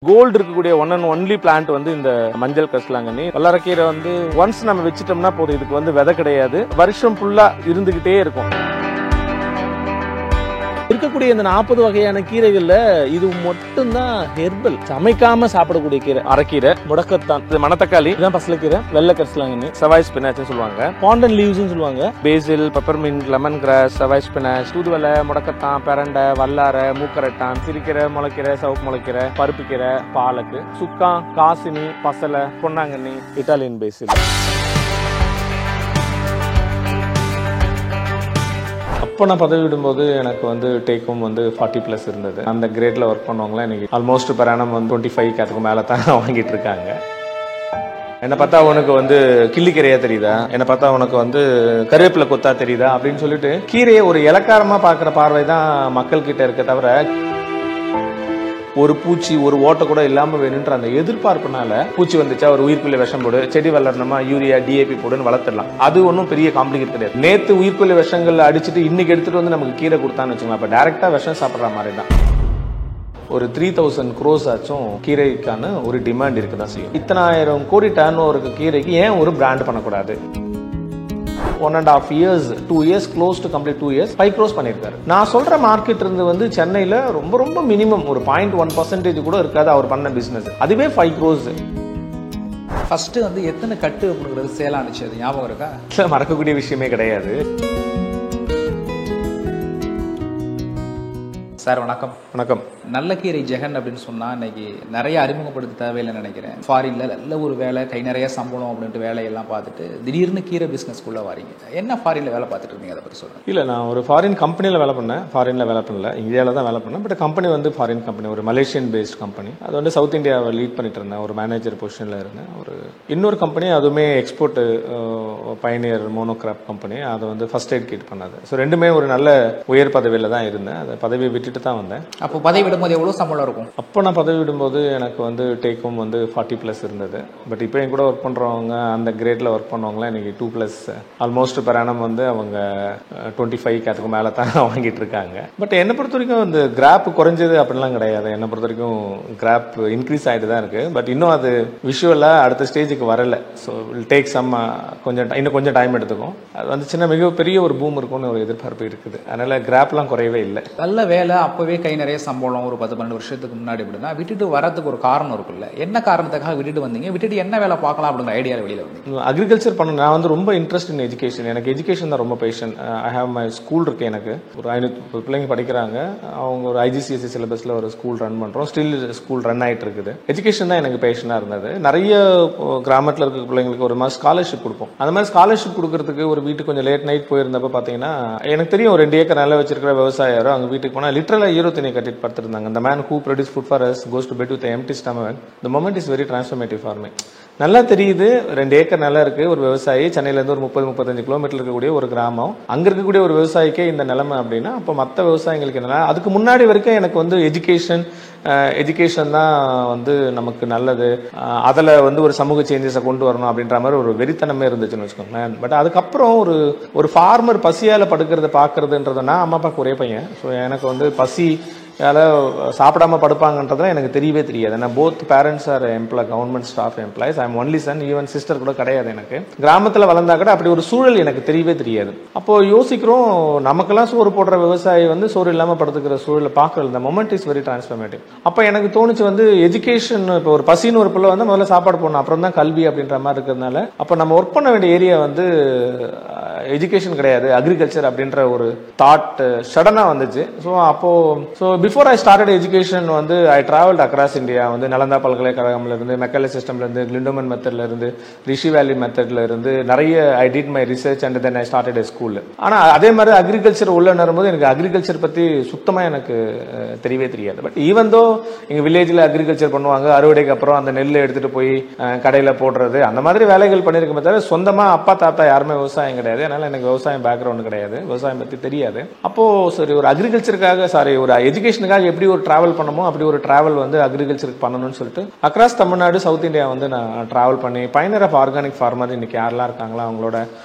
Gold இருக்கக்கூடிய one and only plant வந்து இந்த மஞ்சள் கரிசலாங்கண்ணி. வல்லாரக்கீரை வந்து ஒன்ஸ் நம்ம வச்சுட்டோம்னா போதும், இதுக்கு வந்து விதை கிடையாது, வருஷம் ஃபுல்லா இருந்துகிட்டே இருக்கும். இருக்கக்கூடிய இந்த 40 வகையான கீரைகள்ல இது மட்டும்தான் ஹெர்பல், சமைக்காம சாப்பிடக்கூடிய கீரை. அரைக்கீரை, முடக்கத்தான், மணத்தக்காளி, இதான் பசலக்கீரை, வெள்ளை கரிசலாங்கண்ணி, செவ்வாய் ஸ்பினாச் சொல்லுவாங்க, பாண்டன் லீவ்ஸ் சொல்லுவாங்க, பேசில், பெப்பர்மின்ட், லெமன் கிராஸ், செவ்வாய் ஸ்பினாச், தூதுவளை, முடக்கத்தான், பெரண்டை, வல்லாரை, மூக்கரட்டான், சிறுக்கீரை, முளைக்கீரை, சவுக்கு முளைக்கீரை, பருப்பு கீரை, பாலக்கு, சுக்கா, காசினி, பசலை, பொன்னாங்கண்ணி, இட்டாலியன் பேசில். அப்போ நான் பதவி விடும்போது எனக்கு வந்து டேக்கும் வந்து 40+ இருந்தது. அந்த கிரேட்ல ஒர்க் பண்ணவங்களாம் எனக்கு ஆல்மோஸ்ட் பெர் ஆனம் வந்து 25 அதுக்கு மேலே தான் வாங்கிட்டு இருக்காங்க. என்னை பார்த்தா உனக்கு வந்து கிள்ளிக்கீரையா தெரியுதா, என்னை பார்த்தா உனக்கு வந்து கருவேப்பிலை கொத்தா தெரியுதா அப்படின்னு சொல்லிட்டு கீரையை ஒரு இலக்காரமா பார்க்குற பார்வை தான் மக்கள் கிட்ட இருக்க தவிர, ஒரு பூச்சி ஒரு ஓட்டை கூட இல்லாம வேணுன்ற அந்த எதிர்பார்ப்புனால பூச்சி வந்துச்சா ஒரு உயிர்க்குள்ள விஷம் போடு, செடி வளரணுமா யூரியா டிஏபி போடுன்னு வளர்த்துடலாம். அது ஒன்றும் பெரிய காம்ப்ளிகேட் கிடையாது. நேத்து உயிர்க்குள்ள விஷங்கள் அடிச்சுட்டு இன்னைக்கு எடுத்துட்டு வந்து நமக்கு கீரை கொடுத்தான்னு வச்சுக்கோங்க, அப்ப டைரக்டா விஷம் சாப்பிட்ற மாதிரி தான். ஒரு 3000 crores ஆச்சும் கீரைக்கான ஒரு டிமாண்ட் இருக்குதான் செய்யும். இத்தனை 1000 கோடி டர்ன் ஓவருக்கு கீரைக்கு ஏன் ஒரு பிராண்ட் பண்ணக்கூடாது? 1.5 years 2 years close to complete 2 years 5 crores பண்ணிருக்காரு. நான் சொல்ற மார்க்கெட் இருந்து வந்து சென்னையில ரொம்ப ரொம்ப மினிமம் ஒரு 0.1% கூட இருக்காது அவர் பண்ண பிசினஸ், அதுவே 5 crores. ஃபர்ஸ்ட் வந்து எத்தனை கட்டு அப்படிங்கிறது சேல் ஆனிச்சு, அது ஞாபகம் இருக்கா? மறக்கக்கூடிய விஷயமே கிடையாது. சார் வணக்கம். வணக்கம். நல்லக்கீரை ஜெகன் அப்படின்னு சொன்னா இன்னைக்கு நிறைய அறிமுகப்படுத்த தேவையில்லைன்னு நினைக்கிறேன். ஃபாரின்ல நல்ல ஒரு வேலை, கை நிறைய சம்பளம் அப்படின்ட்டு வேலையெல்லாம் பார்த்துட்டு திடீர்னு கீரை பிசினஸ்க்குள்ள வாரீங்க. என்ன ஃபாரின்ல வேலை பார்த்துட்டு இருந்தீங்க, அதை பற்றி சொல்லுங்க. இல்ல, நான் ஒரு ஃபாரின் கம்பெனில வேலை பண்ணேன். ஃபாரின்ல வேலை பண்ணல, இந்தியாவில தான் வேலை பண்ணேன். பட் கம்பெனி வந்து ஃபாரின் கம்பெனி, ஒரு மலேசியன் பேஸ்ட் கம்பெனி. அது வந்து சவுத் இந்தியாவை லீட் பண்ணிட்டு இருந்தேன், ஒரு மேனேஜர் பொசிஷன்ல இருந்தேன். ஒரு இன்னொரு கம்பெனி, அதுவுமே எக்ஸ்போர்ட் பயனியர் மோனோகிராப் கம்பெனி, அது வந்து ஃபர்ஸ்ட் எய்ட் கிட் பண்ணது. ஸோ ரெண்டுமே ஒரு நல்ல உயர் பதவியில தான் இருந்தேன். அந்த பதவியை விட்டுட்டு தான் வந்தேன். அப்போ பதவி விடும்போது எவ்வளவு சம்பளம் இருக்கும்? அப்போ நான் பதவி விடும்போது எனக்கு வந்து டேக்கும் வந்து 40+ இருந்தது. பட் இப்போ என் கூட ஒர்க் பண்றவங்க, அந்த கிரேட்ல ஒர்க் பண்ணவங்களாம் இன்னைக்கு 2+ ஆல்மோஸ்ட் பெர் ஆனம் வந்து அவங்க 25 அதுக்கு மேலே தான் வாங்கிட்டு இருக்காங்க. பட் என்னை பொறுத்த வரைக்கும் இந்த கிராப் குறைஞ்சது அப்படிலாம் கிடையாது. என்னை பொறுத்த வரைக்கும் கிராப் இன்க்ரீஸ் ஆகிட்டு தான் இருக்கு. பட் இன்னும் அது விஷுவலா அடுத்த ஸ்டேஜுக்கு வரல. ஸோ வில் டேக் சம் இன்னும் கொஞ்சம் டைம் எடுத்துக்கும். அது வந்து சின்ன மிகப்பெரிய ஒரு பூம் இருக்கும்னு ஒரு எதிர்பார்ப்பு இருக்குது. அதனால கிராப்லாம் குறையவே இல்லை. நல்ல வேலை, அப்பவே கை நிறைய சம்பளம், ஒரு 10-12 வருஷத்துக்கு முன்னாடி அப்படின்னா விட்டுட்டு வரதுக்கு ஒரு காரணம் இருக்குல்ல. என்ன காரணத்துக்காக விட்டுட்டு வந்தீங்க? விட்டுட்டு என்ன வேலை பார்க்கலாம் அப்படிங்கிற ஐடியா வெளியில வந்து? அக்ரிகல்ச்சர் பண்ண நான் வந்து ரொம்ப இன்ட்ரெஸ்ட் இன் எஜுகேஷன். எனக்கு எஜுகேஷன் தான் ரொம்ப passion. I have my school இருக்கு. எனக்கு ஒரு 500 பிள்ளைங்க படிக்கிறாங்க. அவங்க ஒரு IGCSE சிலபஸ்ல ஒரு ஸ்கூல் ரன் பண்றோம். ஸ்டில் ஸ்கூல் ரன் ஆயிட்டு இருக்குது. எஜுகேஷன் தான் எனக்கு பேஷனா இருந்தது. நிறைய கிராமத்துல இருக்க பிள்ளைங்களுக்கு ஒரு மாதிரி ஸ்காலர்ஷிப் கொடுப்போம். அந்த மாதிரி ஸ்காலர்ஷிப் கொடுக்கறதுக்கு ஒரு வீட்டுக்கு கொஞ்சம் லேட் நைட் போயிருந்தப்ப பாத்தீங்கன்னா, எனக்கு தெரியும் ஒரு 2 ஏக்கர் நிலம் வச்சிருக்கிற விவசாயியாரோ அவங்க வீட்டுக்கு போனா லிட்டரலா ஈரோ தண்ணி கட்டிட்டு படுத்திருந்தாங்க. The man who produced food for us goes to bed with an empty stomach. The moment is very transformative for me. நல்லா தெரியுது, 2 ஏக்கர் நிலம் இருக்கு, ஒரு விவசாயி சென்னையில இருந்து ஒரு 30-35 கிலோமீட்டர் இருக்கக்கூடிய ஒரு கிராமம், அங்க இருக்கக்கூடிய ஒரு விவசாயிக்கே இந்த நிலைமை அப்படின்னா அப்போ மற்ற விவசாயிகளுக்கு என்ன? அதுக்கு முன்னாடி வரைக்கும் எனக்கு வந்து எஜுகேஷன் தான் வந்து நமக்கு நல்லது, அதில் வந்து ஒரு சமூக சேஞ்சஸை கொண்டு வரணும் அப்படின்ற மாதிரி ஒரு வெறித்தனமே இருந்துச்சுன்னு வச்சுக்கோங்களேன். பட் அதுக்கப்புறம் ஒரு ஃபார்மர் பசியால படுக்கிறத பார்க்கறதுன்றதுனா, அம்மா அப்பாவுக்கு ஒரே பையன். ஸோ எனக்கு வந்து பசி சாப்பிடாம படுப்பாங்கன்றதுலாம் எனக்கு தெரியவே தெரியாது. ஏன்னா both parents are government staff employees. I am only son. Even sister கூட கிடையாது எனக்கு. கிராமத்தில் வளர்ந்தா கூட அப்படி ஒரு சூழல் எனக்கு தெரியவே தெரியாது. அப்போ யோசிக்கிறோம், நமக்கெல்லாம் சோறு போடுற விவசாயி வந்து சோறு இல்லாம படுத்துக்கிற சூழலை பார்க்கறது. இந்த மொமெண்ட் இஸ் வெரி டிரான்ஸ்ஃபர்மேட்டிவ். அப்போ எனக்கு தோணுச்சு வந்து எஜுகேஷன், இப்போ ஒரு பசின்னு ஒரு பிள்ளை வந்து முதல்ல சாப்பாடு போடணும், அப்புறம் தான் கல்வி அப்படின்ற மாதிரி இருக்கிறதுனால அப்போ நம்ம ஒர்க் பண்ண வேண்டிய ஏரியா வந்து எஜுகேஷன் கிடையாது, அக்ரிகல்ச்சர் அப்படின்ற ஒரு தாட் சடனா வந்துச்சு. Before I started education, I traveled across India. Nalanda பல்கலைக்கழகம்ல இருந்து, மெக்கலே சிஸ்டம்ல இருந்து, கிளிண்டோமன் மெத்தட்ல இருந்து, ரிஷி வேலி மெத்தட்ல இருந்து நிறைய I did my research and then I started a school. ஆனா அதே மாதிரி அக்ரிகல்ச்சர் உள்ள வரும்போது எனக்கு அக்ரிகல்ச்சர் பத்தி சுத்தமா எனக்கு தெரியவே தெரியாது. பட் ஈவன் தோ எங்க வில்லேஜ்ல அக்ரிகல்ச்சர் பண்ணுவாங்க, அறுவடைக்கு அப்புறம் அந்த நெல்லை எடுத்துட்டு போய் கடையில போடுறது, அந்த மாதிரி வேலைகள் பண்ணிருக்கமே தவிர சொந்தமா அப்பா தாத்தா யாருமே விவசாயம் கிடையாது. அதனால எனக்கு விவசாயம் பேக்ரவுண்ட் கிடையாது, விவசாயம் பற்றி தெரியாது. அப்போது சரி ஒரு அக்ரிகல்ச்சருக்காக ஒரு எஜுகேஷனுக்காக எப்படி ஒரு ட்ராவல் பண்ணமோ அப்படி ஒரு ட்ராவல் வந்து அக்ரிகல்ச்சருக்கு பண்ணணும்னு சொல்லிட்டு அக்ராஸ் தமிழ்நாடு, சவுத் இந்தியா வந்து நான் ட்ராவல் பண்ணி பயனர் ஆஃப் ஆர்கானிக் ஃபார்மர் இன்னைக்கு யாரெல்லாம் இருக்காங்களோ அவங்களோட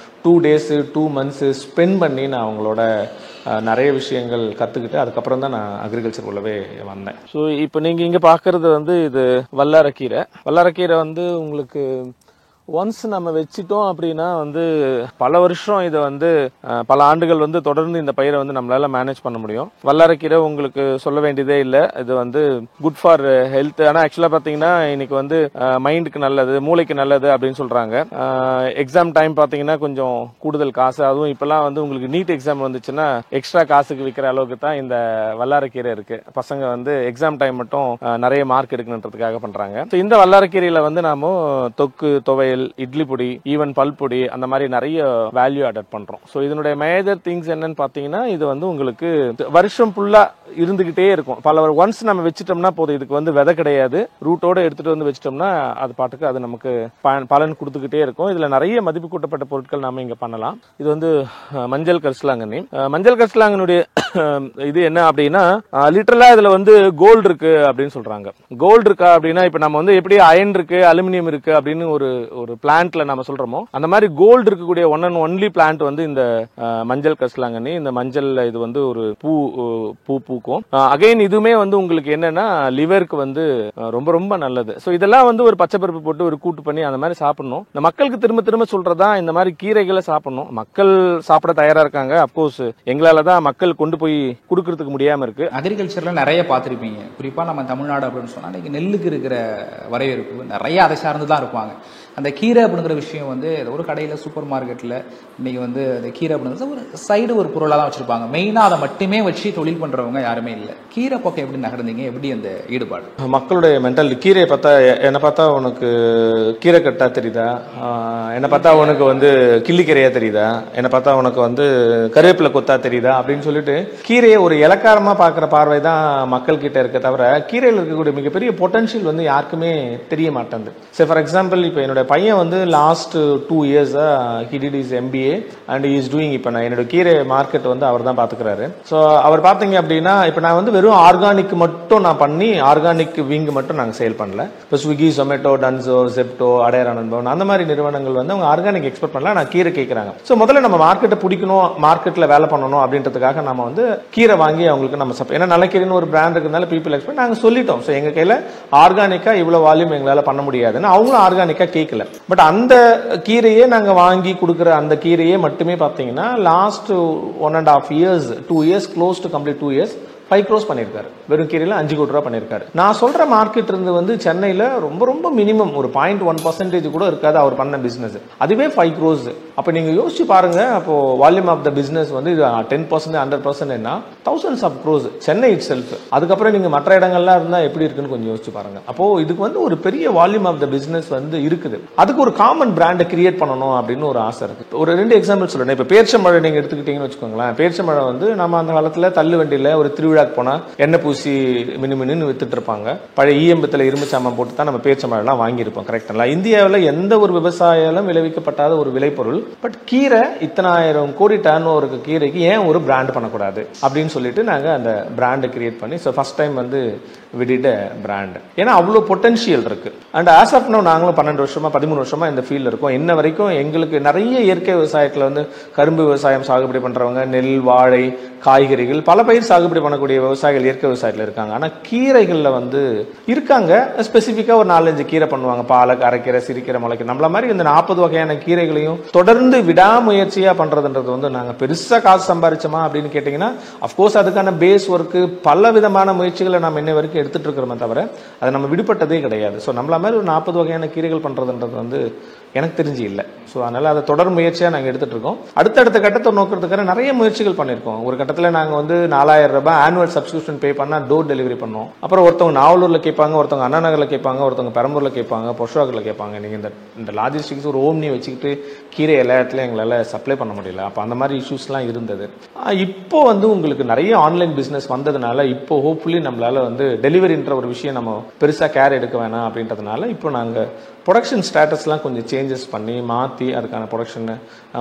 2 days 2 months ஸ்பெண்ட் பண்ணி நான் அவங்களோட நிறைய விஷயங்கள் கற்றுக்கிட்டு அதுக்கப்புறம் தான் நான் அக்ரிகல்ச்சர் உள்ளவே வந்தேன். ஸோ இப்போ நீங்கள் இங்கே பார்க்குறது வந்து இது வல்லாரக்கீரை. வல்லாரக்கீரை வந்து உங்களுக்கு ஒன்ஸ் நம்ம வச்சிட்டோம் அப்படின்னா வந்து பல வருஷம் இதை வந்து பல ஆண்டுகள் வந்து தொடர்ந்து இந்த பயிரை வந்து நம்மளால மேனேஜ் பண்ண முடியும். வல்லாரக்கீரை உங்களுக்கு சொல்ல வேண்டியதே இல்லை, இது வந்து குட் ஃபார் ஹெல்த். ஆனால் ஆக்சுவலாக பார்த்தீங்கன்னா இன்னைக்கு வந்து மைண்டுக்கு நல்லது, மூளைக்கு நல்லது அப்படின்னு சொல்றாங்க. எக்ஸாம் டைம் பார்த்தீங்கன்னா கொஞ்சம் கூடுதல் காசு, அதுவும் இப்பெல்லாம் வந்து உங்களுக்கு நீட் எக்ஸாம் வந்துச்சுன்னா எக்ஸ்ட்ரா காசுக்கு விற்கிற அளவுக்கு தான் இந்த வல்லாரக்கீரை இருக்கு. பசங்க வந்து எக்ஸாம் டைம் மட்டும் நிறைய மார்க் எடுக்கணுன்றதுக்காக பண்றாங்க. இந்த வல்லாரக்கீரையில வந்து நாம தொக்கு, துவையல், இட்லி பொடி, ஈவன் பல்பொடி அந்த மாதிரி நிறைய வேல்யூ ஆட் பண்றோம். ஸோ இதனுடைய மேஜர் திங்ஸ் என்னன்னு பாத்தீங்கன்னா இது வந்து உங்களுக்கு வருஷம் ஃபுல்லா இருந்துகிட்டே இருக்கும். பல ஒன்ஸ் நம்ம வச்சுட்டோம்னா போதும், இதுக்கு வந்து விதை கிடையாது, ரூட்டோட எடுத்துட்டு வந்து வச்சிட்டோம்னா அது பாட்டுக்கு அது நமக்கு பலன் கொடுத்துக்கிட்டே இருக்கும். இதுல நிறைய மதிப்பு கூட்டப்பட்ட பொருட்கள் நாம இங்க பண்ணலாம். இது வந்து மஞ்சள் கரிசலாங்கண்ணி. மஞ்சள் கரிசலாங்கனுடைய இது என்ன அப்படின்னா லிட்டரலா இதுல வந்து கோல்டு இருக்கு அப்படின்னு சொல்றாங்க. கோல்டு இருக்கா அப்படின்னா இப்ப நம்ம வந்து எப்படி அயன் இருக்கு, அலுமினியம் இருக்கு அப்படின்னு ஒரு பிளான்ட்ல நம்ம சொல்றோமோ அந்த மாதிரி கோல்டு இருக்கக்கூடிய ஒன் அண்ட் ஒன்லி பிளான்ட் வந்து இந்த மஞ்சள் கரிசலாங்கண்ணி. இந்த மஞ்சள்ல இது வந்து ஒரு பூ பூக்கும். அகைன் இதுவுமே வந்து உங்களுக்கு என்னன்னா லிவருக்கு வந்து ரொம்ப ரொம்ப நல்லது. ஸோ இதெல்லாம் வந்து ஒரு பச்சை பருப்பு போட்டு ஒரு கூட்டு பண்ணி அந்த மாதிரி சாப்பிடணும். இந்த மக்களுக்கு திரும்ப திரும்ப சொல்றதா இந்த மாதிரி கீரைகளை சாப்பிடணும். மக்கள் சாப்பிட தயாரா இருக்காங்க. அப்கோர்ஸ் எங்களால தான் மக்கள் கொண்டு போய் கொடுக்கறதுக்கு முடியாம இருக்கு. அக்ரிகல்ச்சர்ல நிறைய பார்த்திருப்பீங்க, குறிப்பா நம்ம தமிழ்நாடு அப்படின்னு சொன்னா இன்னைக்கு நெல்லுக்கு இருக்கிற வரவேற்பு நிறைய அதை சார்ந்து தான் இருப்பாங்க. அந்த கீரை அப்படிங்கிற விஷயம் வந்து ஒரு கடையில் சூப்பர் மார்க்கெட்டில் இன்னைக்கு வந்து அந்த கீரை அப்படிங்கிறது ஒரு சைடு ஒரு பொருளாக தான் வச்சுருப்பாங்க. மெயினாக அதை மட்டுமே வச்சு தொழில் பண்ணுறவங்க யாருமே இல்லை. கீரை பக்கம் எப்படி நகர்ந்தீங்க, எப்படி அந்த ஈடுபாடு? மக்களுடைய மென்டாலிட்டி கீரையை பார்த்தா என்னை பார்த்தா உனக்கு கீரை கட்டா தெரியுதா, என்னை பார்த்தா உனக்கு வந்து கிள்ளிக்கீரையா தெரியுதா, என்னை பார்த்தா உனக்கு வந்து கருவேப்பிலை கொத்தா தெரியுதா அப்படின்னு சொல்லிட்டு கீரையை ஒரு இலக்காரமாக பார்க்குற பார்வை தான் மக்கள் கிட்ட இருக்க தவிர கீரையில் இருக்கக்கூடிய மிகப்பெரிய பொட்டன்ஷியல் வந்து யாருக்குமே தெரிய மாட்டேங்குது. சரி ஃபார் எக்ஸாம்பிள் இப்போ என்னோட பையன் வந்து last 2 years he did his MBA and he is doing இப்போ நான் என்னோட கீரை மார்க்கெட் வந்து அவர் தான் பார்த்துக்கிறாரு. ஸோ அவர் பார்த்தீங்க அப்படின்னா இப்போ நான் வந்து வெறும் ஆர்கானிக் மட்டும் நான் பண்ணி ஆர்கானிக் விங் மட்டும் நாங்கள் சேல் பண்ணல. இப்போ ஸ்விக்கி, ஜொமேட்டோ, டன்சோ, ஜெப்டோ, அடையார் அனுபவம் அந்த மாதிரி நிறுவனங்கள் வந்து அவங்க ஆர்கானிக் எக்ஸ்போர்ட் பண்ணலாம், நான் கீரை கேட்குறாங்க. ஸோ முதல்ல நம்ம மார்க்கெட்டை பிடிக்கணும், மார்க்கெட்டில் வேலை பண்ணணும் அப்படின்றதுக்காக நம்ம வந்து கீரை வாங்கி அவங்களுக்கு நம்ம ஏன்னா நல்ல கீரைன்னு ஒரு பிராண்ட் இருக்கிறதுனால பீப்புள் எக்ஸ்பெக்ட் நாங்கள் சொல்லிட்டோம். ஸோ எங்கள் கையில் ஆர்கானிக்காக இவ்வளோ வால்யூம் எங்களால் பண்ண முடியாதுன்னு அவங்களும் ஆர்கானிக்காக கேட்கல. பட் அந்த கீரையே நாங்க வாங்கி கொடுக்குற அந்த கீரையே மட்டுமே பார்த்தீங்கன்னா last 1.5 years 2 years close to complete 2 years 5 crores பண்ணியிருக்காரு. வெறும் கீரையில் 5 கோடி ரூபா பண்ணியிருக்காரு. நான் சொல்ற மார்க்கெட் இருந்து வந்து சென்னையில் ரொம்ப ரொம்ப மினிமம் ஒரு 0.1% கூட இருக்காது அவர் பண்ண பிசினஸ். அதுவே 5 crores. அப்போ நீங்க யோசிச்சு பாருங்க, அப்போ வால்யூம் ஆஃப் த பிசினஸ் வந்து 10% 100% thousands of crores Chennai it self. அதுக்கப்புறம் நீங்க மற்ற இடங்கள்லாம் இருந்தா எப்படி இருக்குன்னு கொஞ்சம் யோசிச்சு பாருங்க. அப்போ இதுக்கு வந்து ஒரு பெரிய வால்யூம் ஆஃப் த பிசினஸ் வந்து இருக்குது. அதுக்கு ஒரு காமன் பிராண்டை கிரியேட் பண்ணணும் அப்படின்னு ஒரு ஆசை இருக்கு. ஒரு 2 எக்ஸாம்பிள் சொல்றேன். இப்போ பேரிச்சம்பழம் நீங்க எடுத்துக்கிட்டீங்கன்னு வச்சுக்கோங்களேன். பேரிச்சம்பழம் வந்து நம்ம அந்த காலத்துல தள்ளு வண்டியில ஒரு திருவிழா போனா எண்ணெய் பூசி மினு வித்துட்டு இருப்பாங்க. பழைய ஈயம்பத்துல இரும்பு சாமான் போட்டு தான் நம்ம பேரிச்சம்பழம் வாங்கியிருப்போம். கரெக்டா? இந்தியாவில் எந்த ஒரு விவசாயம் விளைவிக்கப்பட்டாத ஒரு விளைபொருள். பட் கீரை இத்தனை 1000 கோடி டர்ன் ஓவருக்கு கீரைக்கு ஏன் ஒரு பிராண்ட் பண்ணக்கூடாது அப்படின்னு சொல்லிட்டு நாங்க அந்த பிராண்டை கிரியேட் பண்ணி ஃபர்ஸ்ட் டைம் வந்து விடிட பிராண்ட். ஏன்னா அவ்வளோ பொட்டன்ஷியல் இருக்கு. அண்ட் ஆஸ் ஆஃப் நோ நாங்களும் 12 வருஷமா 13 வருஷமா இந்த ஃபீல்ட் இருக்கோம். இன்ன வரைக்கும் எங்களுக்கு நிறைய இயற்கை விவசாயத்தில் வந்து கரும்பு விவசாயம் சாகுபடி பண்றவங்க, நெல், வாழை, காய்கறிகள் பல பயிர் சாகுபடி பண்ணக்கூடிய விவசாயிகள் இயற்கை விவசாயத்தில் இருக்காங்க. ஆனால் கீரைகளில் வந்து இருக்காங்க ஸ்பெசிஃபிக்காக ஒரு 4-5 கீரை பண்ணுவாங்க. பாலக், அரைக்கீரை, சிறுகீரை, முளைக்கீரை, நம்மள மாதிரி இந்த 40 வகையான கீரைகளையும் தொடர்ந்து விடாமுயற்சியா பண்றதுன்றது வந்து நாங்க பெருசா காசு சம்பாதிச்சோமா அப்படின்னு கேட்டீங்கன்னா அப்கோர்ஸ் அதுக்கான பேஸ் ஒர்க்கு பல விதமான முயற்சிகளை நம்ம இன்னை வரைக்கும் எடுத்துட்டு இருக்கிறோமே தவிர அதை நம்ம விடுபட்டதே கிடையாது. ஸோ நம்மள மாதிரி ஒரு 40 வகையான கீரைகள் பண்றதுன்றது வந்து எனக்கு தெரிஞ்சு இல்லை. ஸோ அதனால அதை தொடர் முயற்சியாக நாங்கள் எடுத்துட்டு இருக்கோம். அடுத்தடுத்த கட்டத்தை நோக்கிறதுக்கான நிறைய முயற்சிகள் பண்ணியிருக்கோம். ஒரு கட்டத்தில் நாங்கள் வந்து 4000 ரூபாய் ஆனுவல் சப்ஸ்கிரிப்ஷன் பே பண்ணால் டோர் டெலிவரி பண்ணோம். அப்புறம் ஒருத்தவங்க நாவலூரில் கேட்பாங்க, ஒருத்தவங்க அண்ணா நகரில் கேட்பாங்க, ஒருத்தவங்க பெரம்பூரில் கேட்பாங்க, பொஷாக்கில் கேட்பாங்க. நீங்கள் இந்த லாஜிஸ்டிக்ஸ் ஒரு ஓம்னி வச்சுக்கிட்டு கீரை எல்லா இடத்துலையும் எங்களால் சப்ளை பண்ண முடியல. அப்போ அந்த மாதிரி இஷ்யூஸ்லாம் இருந்தது. இப்போ வந்து உங்களுக்கு நிறைய ஆன்லைன் பிஸ்னஸ் வந்ததுனால இப்போ ஹோப்ஃபுல்லி நம்மளால வந்து டெலிவரின்ற ஒரு விஷயம் நம்ம பெருசாக கேர் எடுக்க வேணாம் அப்படின்றதுனால இப்போ நாங்கள் ப்ரொடக்ஷன் ஸ்டேட்டஸ்லாம் கொஞ்சம் சேஞ்சஸ் பண்ணி மாற்றி அதுக்கான ப்ரொடக்ஷன்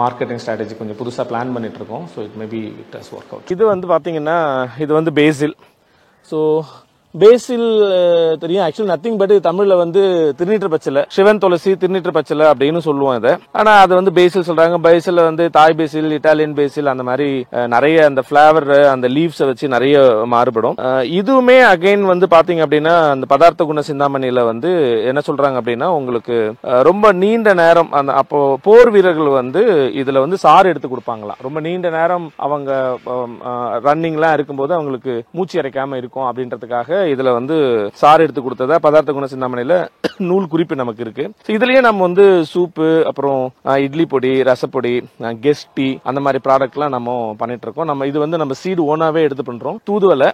மார்க்கெட்டிங் ஸ்ட்ராட்டஜி கொஞ்சம் புதுசாக பிளான் பண்ணிட்டு இருக்கோம். So it maybe it has work out. இது வந்து பார்த்தீங்கன்னா இது வந்து பேசில். ஸோ பேசில் தெரியும், ஆக்சுவலி நத்திங் பட் தமிழ்ல வந்து திருநீற்று பச்சலை, சிவன் துளசி திருநீற்று பச்சலை அப்படின்னு சொல்லுவோம் இதை. ஆனா அது வந்து பேசில் சொல்றாங்க. பேசில் வந்து தாய் பேசில், இட்டாலியன் பேசில், அந்த மாதிரி நிறைய அந்த பிளேவர் அந்த லீவ்ஸை வச்சு நிறைய மாறுபடும். இதுவுமே அகைன் வந்து பாத்தீங்க அப்படின்னா அந்த பதார்த்த குண சிந்தாமணியில வந்து என்ன சொல்றாங்க அப்படின்னா உங்களுக்கு ரொம்ப நீண்ட நேரம் அந்த அப்போ போர் வீரர்கள் வந்து இதுல வந்து சாறு எடுத்து கொடுப்பாங்களாம். ரொம்ப நீண்ட நேரம் அவங்க ரன்னிங்லாம் இருக்கும்போது அவங்களுக்கு மூச்சு இறைக்காம இருக்கும் அப்படின்றதுக்காக இதுல வந்து சாறு எடுத்து கொடுத்ததா பதார்த்த குண சிந்தாமணியில நூல் குறிப்பு நமக்கு இருக்கு. இதுலயே நம்ம வந்து சூப்பு, அப்புறம் இட்லி பொடி, ரசப்பொடி, கெஸ்ட் டீ, அந்த மாதிரி ப்ராடக்ட் எல்லாம் நம்ம பண்ணிட்டு இருக்கோம். நம்ம இது வந்து நம்ம சீடு ஓனாவே எடுத்து பண்றோம். தூதுவளை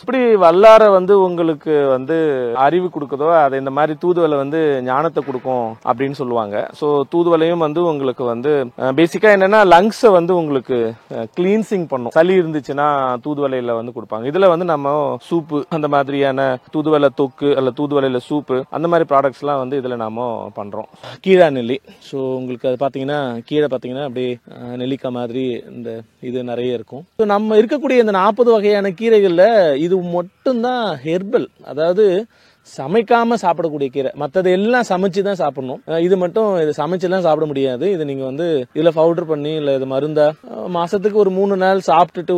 இப்படி வல்லார வந்து உங்களுக்கு வந்து அறிவு கொடுக்குதோ அது இந்த மாதிரி தூதுவளை வந்து ஞானத்தை கொடுக்கும் அப்படின்னு சொல்லுவாங்க. ஸோ தூதுவளையும் வந்து உங்களுக்கு வந்து பேசிக்கா என்னன்னா லங்ஸை வந்து உங்களுக்கு கிளீன்சிங் பண்ணும். சளி இருந்துச்சுன்னா தூதுவளையில வந்து கொடுப்பாங்க. இதுல வந்து நம்ம சூப்பு, அந்த மாதிரியான தூதுவளை தொக்கு அல்ல தூதுவளையில சூப்பு, அந்த மாதிரி ப்ராடக்ட்ஸ் எல்லாம் வந்து இதுல நாம பண்றோம். கீழா நெல்லி. ஸோ உங்களுக்கு அது பாத்தீங்கன்னா கீழே பாத்தீங்கன்னா அப்படியே நெல்லிக்காய் மாதிரி இந்த இது நிறைய இருக்கும். ஸோ நம்ம இருக்கக்கூடிய இந்த 40 வகையான கீரைகள்ல இது மட்டும்தான் ஹெர்பல், அதாவது சமைக்காம சாப்பிடக்கூடிய கீரை. மற்றது எல்லாம் சமைச்சு தான் சாப்பிடணும். இது மட்டும் இது சமைச்சுலாம் சாப்பிட முடியாது. இது நீங்க வந்து இதுல பவுடர் பண்ணி இல்ல இது மருந்தா மாசத்துக்கு ஒரு 3 நாள் சாப்பிட்டுட்டு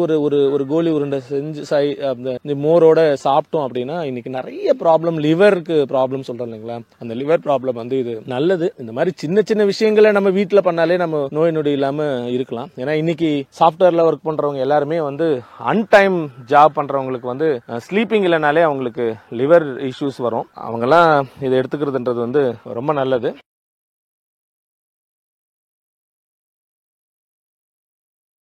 ஒரு கோலி உருண்டை செஞ்சு இந்த மோரோட சாப்பிட்டோம் அப்படின்னா இன்னைக்கு நிறைய ப்ராப்ளம், லிவருக்கு ப்ராப்ளம் சொல்றோம் இல்லைங்களா, அந்த லிவர் ப்ராப்ளம் வந்து இது நல்லது. இந்த மாதிரி சின்ன சின்ன விஷயங்களை நம்ம வீட்டுல பண்ணாலே நம்ம நோய் நொடி இல்லாம இருக்கலாம். ஏன்னா இன்னைக்கு சாஃப்ட்வேர்ல ஒர்க் பண்றவங்க எல்லாருமே வந்து அன்டைம் ஜாப் பண்றவங்களுக்கு வந்து ஸ்லீப்பிங் இல்லைனாலே அவங்களுக்கு லிவர் இஷ்யூஸ் வரும். அவங்கெல்லாம் இதை எடுத்துக்கிறதுன்றது வந்து ரொம்ப நல்லது.